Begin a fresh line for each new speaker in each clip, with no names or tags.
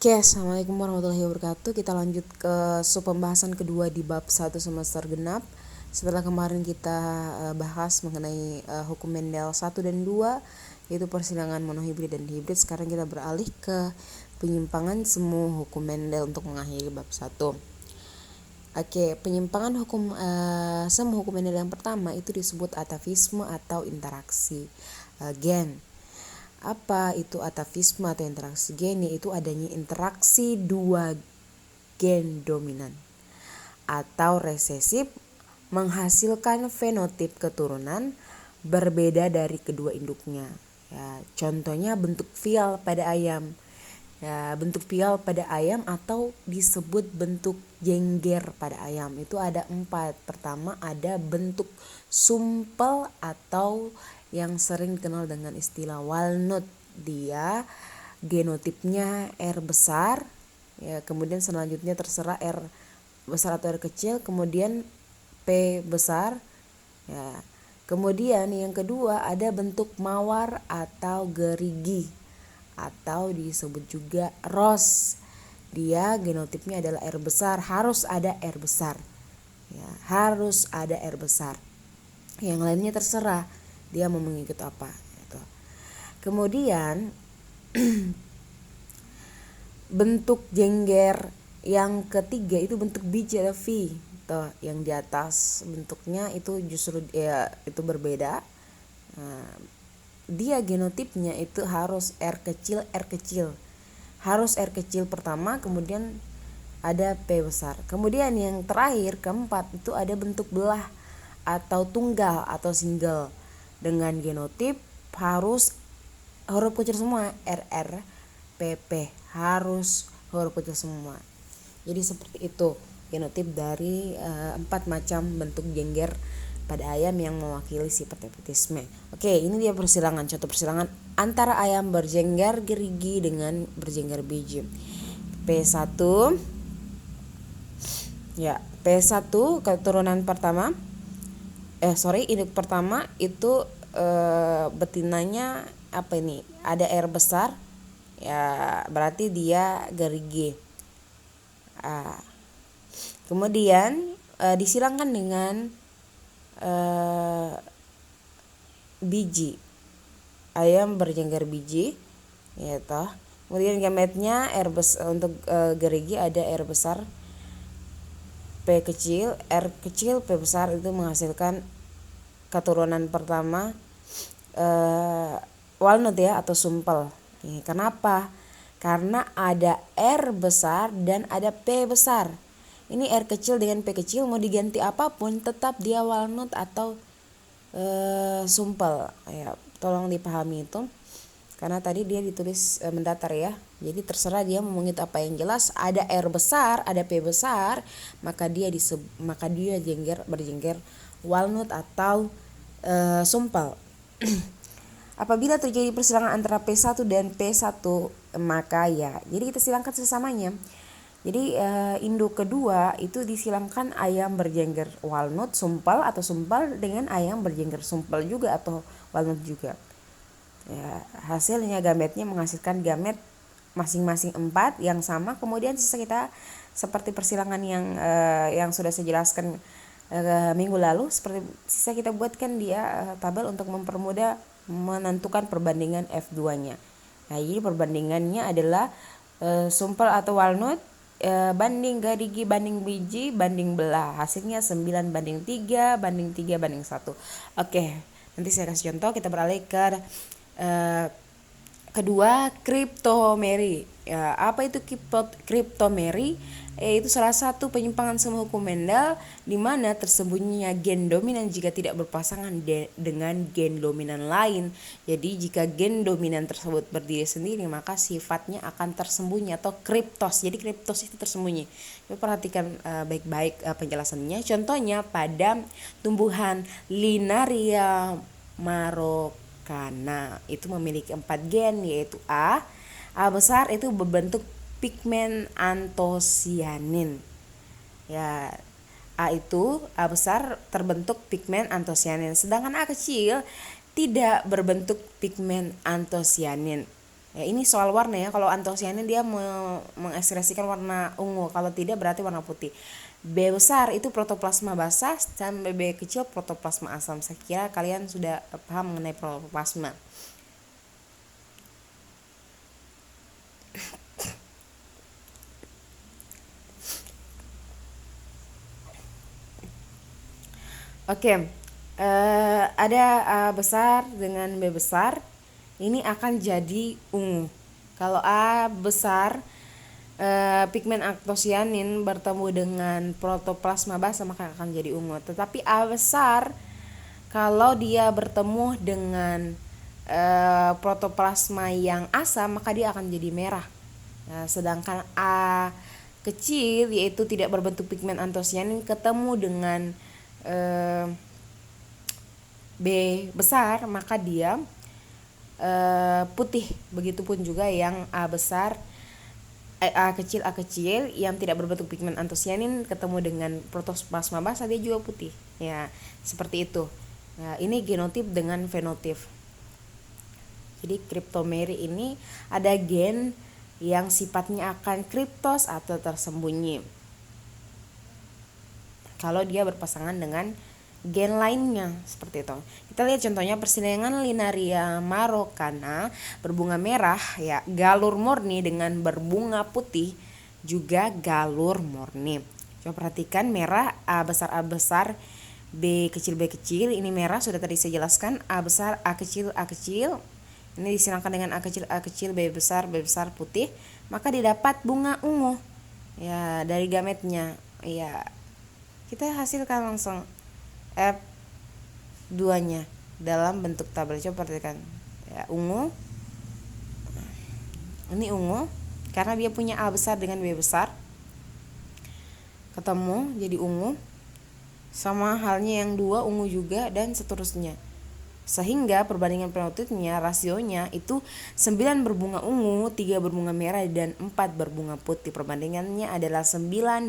Oke, Assalamualaikum warahmatullahi wabarakatuh. Kita lanjut ke pembahasan kedua di bab 1 semester genap. Setelah kemarin kita bahas mengenai hukum Mendel 1 dan 2, yaitu persilangan monohibrid dan hibrid. Sekarang kita beralih ke penyimpangan semu hukum Mendel untuk mengakhiri bab 1. Oke, penyimpangan hukum semu hukum Mendel yang pertama itu disebut atavisme atau interaksi gen. Apa itu atavisme atau interaksi gen? Itu adanya interaksi dua gen dominan atau resesif menghasilkan fenotip keturunan berbeda dari kedua induknya. Ya, contohnya bentuk vial pada ayam. Ya, bentuk vial pada ayam atau disebut bentuk jengger pada ayam. Itu ada 4. Pertama ada bentuk sumpel atau yang sering dikenal dengan istilah walnut. Dia genotipnya R besar. Ya, kemudian selanjutnya terserah R besar atau R kecil, kemudian P besar. Ya. Kemudian yang kedua ada bentuk mawar atau gerigi atau disebut juga ros. Dia genotipnya adalah R besar, harus ada R besar. Ya, harus ada R besar. Yang lainnya terserah dia mau mengikut apa gitu. Kemudian bentuk jengger yang ketiga itu bentuk biji atau V. Tuh, yang di atas bentuknya itu justru itu berbeda. Dia genotipnya itu harus R kecil. Harus R kecil pertama, kemudian ada P besar. Kemudian yang terakhir keempat itu ada bentuk belah atau tunggal atau single dengan genotip harus huruf kecil semua, RR, PP, harus huruf kecil semua. Jadi seperti itu genotip dari 4 macam bentuk jengger pada ayam yang mewakili sifat nepotisme. Oke, ini dia persilangan, contoh persilangan antara ayam berjengger gerigi dengan berjengger biji. P1 ya, P1 keturunan pertama. Induk pertama itu betinanya apa ini? Ada R besar. Ya, berarti dia gerigi. Kemudian disilangkan dengan biji. Ayam berjengger biji, ya toh. Kemudian gametnya R besar untuk gerigi ada R besar, P kecil, R kecil, P besar, itu menghasilkan keturunan pertama walnut ya atau sumpel. Kenapa? Karena ada R besar dan ada P besar. Ini R kecil dengan P kecil mau diganti apapun tetap dia walnut atau sumpel. Ya, tolong dipahami itu. Karena tadi dia ditulis mendatar ya. Jadi terserah dia mau mengit apa yang jelas. Ada R besar, ada P besar, maka dia berjengger walnut atau sumpel. Apabila terjadi persilangan antara P1 dan P1, maka ya, jadi kita silangkan sesamanya. Jadi induk kedua itu disilangkan ayam berjengger walnut sumpel atau sumpel dengan ayam berjengger sumpel juga atau walnut juga. Ya, hasilnya gametnya menghasilkan gamet masing-masing 4 yang sama. Kemudian sisa kita seperti persilangan yang sudah saya jelaskan minggu lalu, seperti sisa kita buatkan dia tabel untuk mempermudah menentukan perbandingan F2-nya. Nah, jadi perbandingannya adalah sumpel atau walnut banding gerigi banding biji banding belah. Hasilnya 9:3 banding 3 banding 1. Oke, nanti saya kasih contoh. Kita beralih ke kedua, kriptomeri. Ya, apa itu kriptomeri? Itu salah satu penyimpangan semu hukum Mendel di mana tersembunyinya gen dominan jika tidak berpasangan dengan gen dominan lain. Jadi jika gen dominan tersebut berdiri sendiri maka sifatnya akan tersembunyi atau kriptos. Jadi kriptos itu tersembunyi. Coba perhatikan baik-baik penjelasannya. Contohnya pada tumbuhan Linaria marokana itu memiliki 4 gen, yaitu A besar itu berbentuk pigmen antosianin. Ya, A besar terbentuk pigmen antosianin, sedangkan A kecil tidak berbentuk pigmen antosianin. Ya, ini soal warna ya. Kalau antosianin dia mengekspresikan warna ungu, kalau tidak berarti warna putih. B besar itu protoplasma basah, dan B kecil protoplasma asam. Saya kira kalian sudah paham mengenai protoplasma. Oke, ada A besar dengan B besar, ini akan jadi ungu. Kalau A besar, pigmen antosianin bertemu dengan protoplasma basah maka akan jadi ungu. Tetapi A besar kalau dia bertemu dengan protoplasma yang asam maka dia akan jadi merah. Nah, sedangkan A kecil yaitu tidak berbentuk pigmen antosianin ketemu dengan B besar maka dia putih. Begitupun juga yang A besar, A kecil yang tidak berbentuk pigmen antosianin ketemu dengan protoplasma basah dia juga putih. Ya, seperti itu. Nah, ini genotip dengan fenotip. Jadi kriptomeri ini ada gen yang sifatnya akan kriptos atau tersembunyi kalau dia berpasangan dengan gen lainnya, seperti itu. Kita lihat contohnya persilangan Linaria marocana berbunga merah ya, galur murni dengan berbunga putih juga galur murni. Coba perhatikan merah A besar B kecil. Ini merah sudah tadi saya jelaskan. A besar A kecil. Ini disilangkan dengan A kecil B besar putih, maka didapat bunga ungu ya dari gametnya. Ya, kita hasilkan langsung F2-nya dalam bentuk tabel. Coba perhatikan ya, ungu. Ini ungu karena dia punya A besar dengan B besar ketemu jadi ungu. Sama halnya yang 2 ungu juga dan seterusnya. Sehingga perbandingan fenotipnya, rasionya itu 9 berbunga ungu, 3 berbunga merah, dan 4 berbunga putih. Perbandingannya adalah 9:3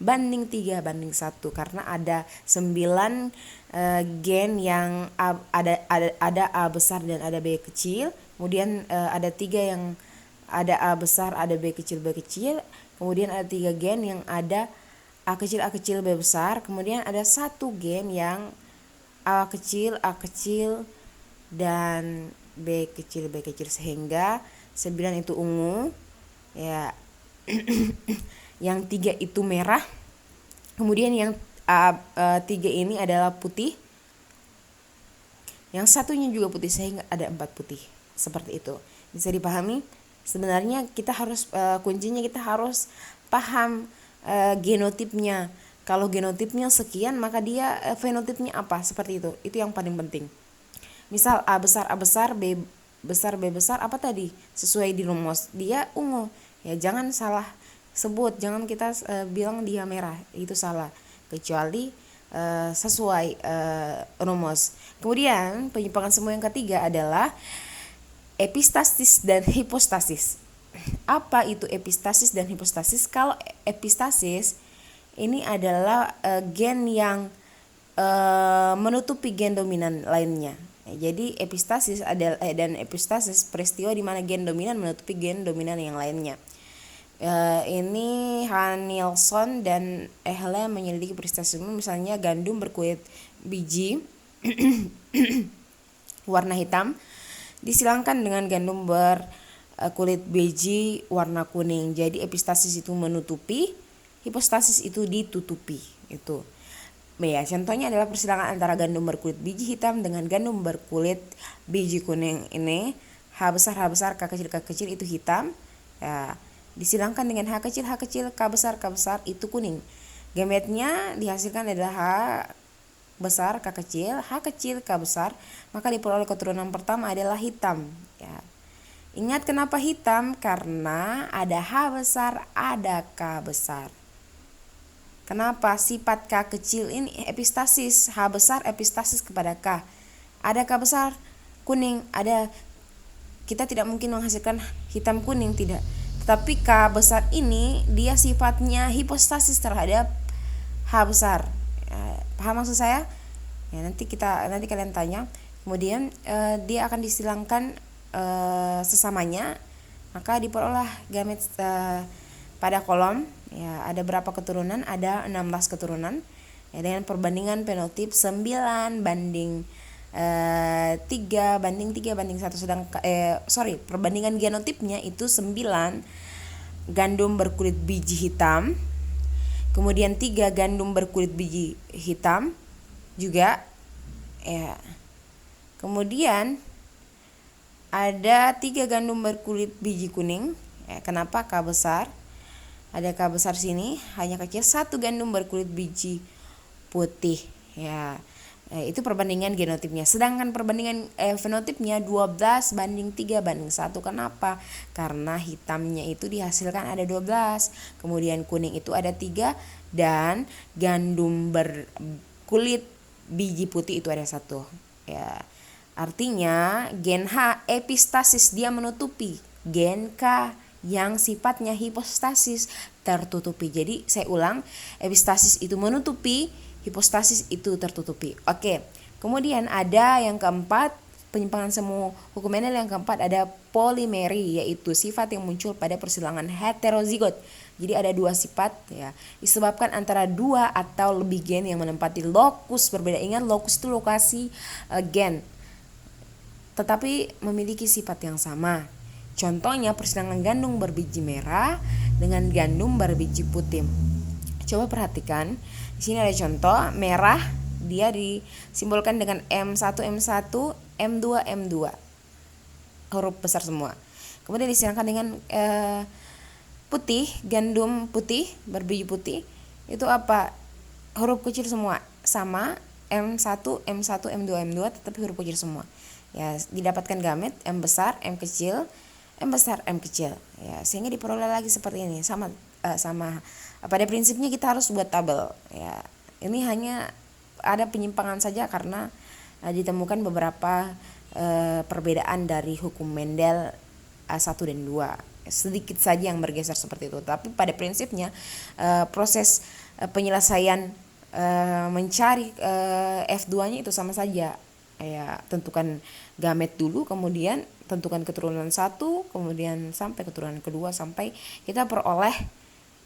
banding 3 banding 1 karena ada 9 gen yang ada A besar dan ada B kecil. Kemudian ada 3 yang ada A besar, ada B kecil. Kemudian ada 3 gen yang ada A kecil B besar. Kemudian ada 1 gen yang A kecil dan B kecil sehingga 9 itu ungu ya. Yang 3 itu merah. Kemudian yang A3 ini adalah putih. Yang satunya juga putih sehingga ada 4 putih. Seperti itu. Bisa dipahami? Sebenarnya kita harus kuncinya kita harus paham genotipnya. Kalau genotipnya sekian maka dia fenotipnya apa, seperti itu. Itu yang paling penting. Misal A besar B besar apa tadi? Sesuai di rumus dia ungu. Ya jangan salah sebut, jangan kita bilang dia merah, itu salah. Kecuali sesuai rumus. Kemudian penyimpangan semu yang ketiga adalah epistasis dan hipostasis. Apa itu epistasis dan hipostasis? Kalau epistasis ini adalah gen yang menutupi gen dominan lainnya. Jadi epistasis dan epistasis peristiwa di mana gen dominan menutupi gen dominan yang lainnya. Ini Hanilson dan Ehle menyelidiki peristiwa misalnya gandum berkulit biji warna hitam disilangkan dengan gandum berkulit biji warna kuning. Jadi epistasis itu menutupi, hipostasis itu ditutupi. Itu ya, contohnya adalah persilangan antara gandum berkulit biji hitam dengan gandum berkulit biji kuning. Ini H besar K kecil itu hitam ya, disilangkan dengan H kecil K besar itu kuning. Gametnya dihasilkan adalah H besar K kecil K besar, maka diperoleh keturunan pertama adalah hitam ya. Ingat kenapa hitam? Karena ada H besar, ada K besar. Kenapa? Sifat K kecil ini epistasis, H besar epistasis kepada K. Ada K besar kuning, ada, kita tidak mungkin menghasilkan hitam kuning, tidak. Tetapi K besar ini dia sifatnya hipostasis terhadap H besar. Paham maksud saya? Ya, nanti kalian tanya. Kemudian dia akan disilangkan sesamanya, maka diperoleh gamet pada kolom. Ya, ada berapa keturunan? Ada 16 keturunan. Ya, dengan perbandingan fenotip 9 banding 3 banding 1, perbandingan genotipnya itu 9 gandum berkulit biji hitam, kemudian 3 gandum berkulit biji hitam juga, ya. Kemudian ada 3 gandum berkulit biji kuning. Ya, kenapa K besar? Ada K besar sini, hanya kecil. 1 gandum berkulit biji putih. Ya, itu perbandingan genotipnya. Sedangkan perbandingan fenotipnya 12 banding 3 banding 1. Kenapa? Karena hitamnya itu dihasilkan ada 12, kemudian kuning itu ada 3, dan gandum berkulit biji putih itu ada 1. Ya. Artinya gen H epistasis, dia menutupi. Gen K yang sifatnya hipostasis tertutupi. Jadi saya ulang, epistasis itu menutupi, hipostasis itu tertutupi. Oke. Kemudian ada yang keempat, penyimpangan semu hukum Mendel yang keempat ada polimeri, yaitu sifat yang muncul pada persilangan heterozigot. Jadi ada 2 sifat, ya, disebabkan antara 2 atau lebih gen yang menempati lokus berbeda. Ingat, lokus itu lokasi gen, tetapi memiliki sifat yang sama. Contohnya persilangan gandum berbiji merah dengan gandum berbiji putih. Coba perhatikan, di sini ada contoh merah, dia disimbolkan dengan M1 M1, M2 M2, huruf besar semua. Kemudian disilangkan dengan putih, gandum putih berbiji putih, itu apa? Huruf kecil semua, sama M1 M1 M2 M2, tetapi huruf kecil semua. Ya, didapatkan gamet M besar, M kecil, M besar, M kecil. Ya, sehingga diperoleh lagi seperti ini. Sama pada prinsipnya kita harus buat tabel. Ya, ini hanya ada penyimpangan saja karena ditemukan beberapa perbedaan dari hukum Mendel 1 dan 2. Sedikit saja yang bergeser seperti itu. Tapi pada prinsipnya proses penyelesaian mencari F2-nya itu sama saja. Ya, tentukan gamet dulu, kemudian tentukan keturunan 1, kemudian sampai keturunan kedua, sampai kita peroleh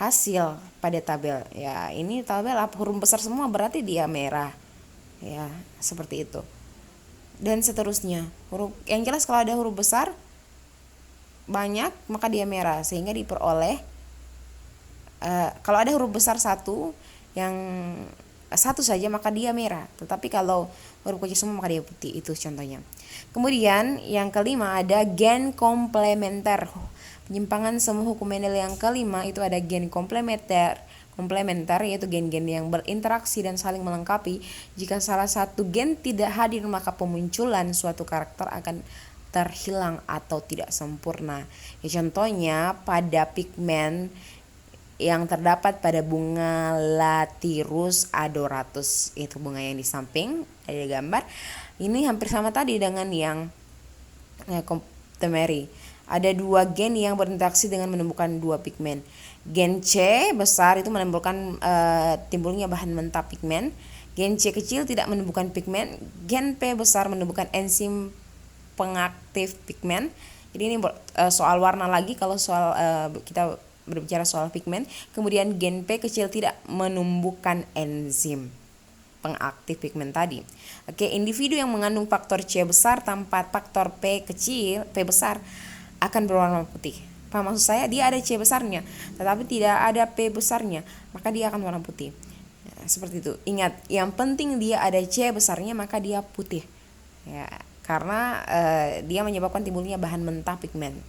hasil pada tabel. Ya, ini tabel huruf besar semua berarti dia merah. Ya, seperti itu. Dan seterusnya. Huruf yang jelas kalau ada huruf besar banyak maka dia merah, sehingga diperoleh kalau ada huruf besar 1 yang 1 saja maka dia merah, tetapi kalau huruf kecil semua maka dia putih. Itu contohnya. Kemudian yang kelima ada gen komplementer. Penyimpangan semu hukum Mendel yang kelima itu ada gen komplementer, yaitu gen-gen yang berinteraksi dan saling melengkapi. Jika salah satu gen tidak hadir maka pemunculan suatu karakter akan terhilang atau tidak sempurna. Ya, contohnya pada pigmen yang terdapat pada bunga Lathyrus adoratus, itu bunga yang di samping ada gambar. Ini hampir sama tadi dengan yang komplemeri. Ada 2 gen yang berinteraksi dengan menemukan 2 pigmen. Gen C besar itu menimbulkan timbulnya bahan mentah pigmen. Gen C kecil tidak menemukan pigmen. Gen P besar menemukan enzim pengaktif pigmen. Jadi ini soal warna lagi kalau soal kita berbicara soal pigmen. Kemudian gen P kecil tidak menumbuhkan enzim pengaktif pigmen tadi. Oke, individu yang mengandung faktor C besar tanpa faktor P besar akan berwarna putih. Paham maksud saya? Dia ada C besarnya tetapi tidak ada P besarnya, maka dia akan warna putih. Ya, seperti itu. Ingat, yang penting dia ada C besarnya maka dia putih. Ya, karena dia menyebabkan timbulnya bahan mentah pigmen.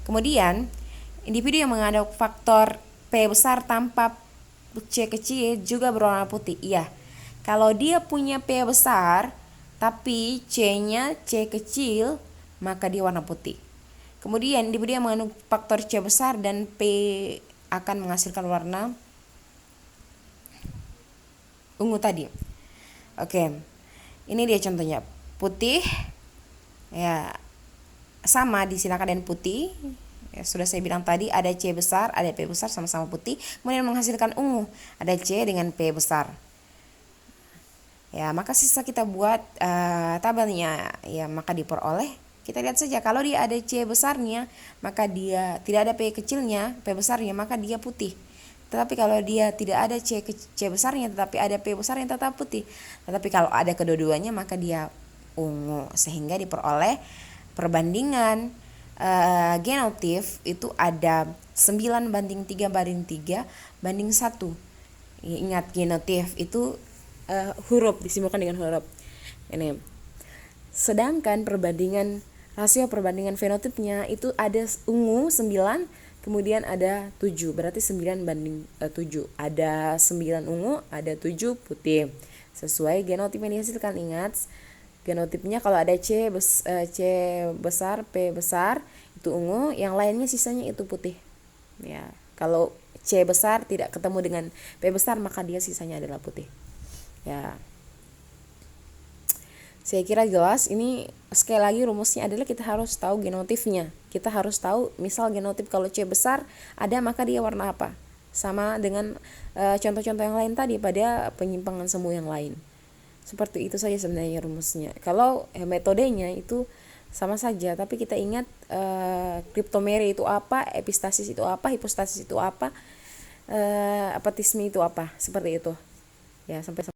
Kemudian individu yang mengandung faktor P besar tanpa C kecil juga berwarna putih. Iya, kalau dia punya P besar tapi C-nya C kecil maka dia warna putih. Kemudian individu yang mengandung faktor C besar dan P akan menghasilkan warna ungu tadi. Oke, ini dia contohnya. Putih, ya sama disilakan dan putih. Ya, sudah saya bilang tadi ada C besar, ada P besar, sama-sama putih. Kemudian menghasilkan ungu, ada C dengan P besar. Ya, maka sisa kita buat tabelnya. Ya, maka diperoleh Kita lihat saja, kalau dia ada C besarnya, maka dia tidak ada P kecilnya, P besarnya, maka dia putih. Tetapi kalau dia tidak ada C besarnya, tetapi ada P besarnya, tetap putih. Tetapi kalau ada kedua-duanya, maka dia ungu. Sehingga diperoleh perbandingan genotif itu ada 9:3:3:1. Ingat, genotif itu huruf, disimbolkan dengan huruf. Ini. Sedangkan rasio perbandingan fenotipnya itu ada ungu 9, kemudian ada 7. Berarti 9:7. Ada 9 ungu, ada 7 putih. Sesuai genotip yang dihasilkan. Ingat, genotipnya kalau ada C besar, P besar itu ungu, yang lainnya sisanya itu putih. Ya, kalau C besar tidak ketemu dengan P besar, maka dia sisanya adalah putih. Ya. Saya kira jelas. Ini sekali lagi rumusnya adalah kita harus tahu genotifnya. Kita harus tahu, misal genotip kalau C besar ada, maka dia warna apa. Sama dengan contoh-contoh yang lain tadi pada penyimpangan semu yang lain. Seperti itu saja sebenarnya rumusnya. Kalau metodenya itu sama saja, tapi kita ingat kriptomeri itu apa, epistasis itu apa, hipostasis itu apa, apatisme itu apa, seperti itu. Ya, sampai